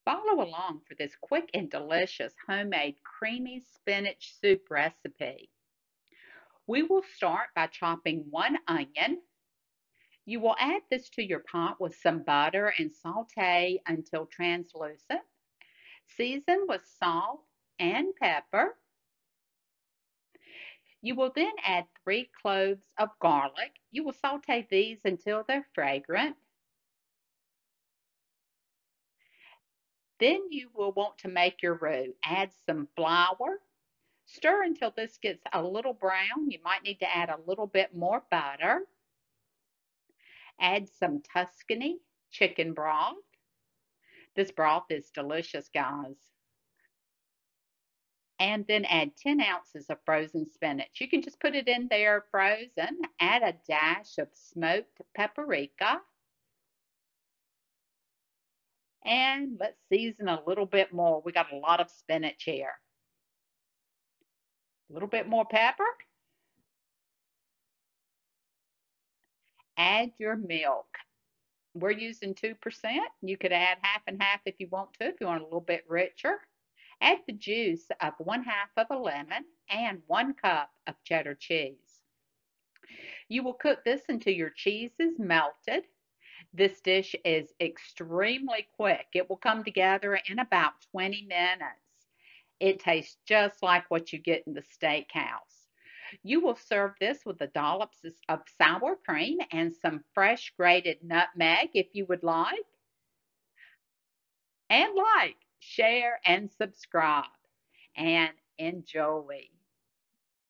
Follow along for this quick and delicious homemade creamy spinach soup recipe. We will start by chopping one onion. You will add this to your pot with some butter and saute until translucent. Season with salt and pepper. You will then add 3 cloves of garlic. You will saute these until they're fragrant. Then you will want to make your roux. Add some flour. Stir until this gets a little brown. You might need to add a little bit more butter. Add some Tuscany chicken broth. This broth is delicious, guys. And then add 10 ounces of frozen spinach. You can just put it in there frozen. Add a dash of smoked paprika. And let's season a little bit more. We got a lot of spinach here. A little bit more pepper. Add your milk. We're using 2%. You could add half and half if you want to, if you want a little bit richer. Add the juice of 1/2 of a lemon and 1 cup of cheddar cheese. You will cook this until your cheese is melted. This dish is extremely quick. It will come together in about 20 minutes. It tastes just like what you get in the steakhouse. You will serve this with a dollop of sour cream and some fresh grated nutmeg if you would like. And like, share, and subscribe. And enjoy.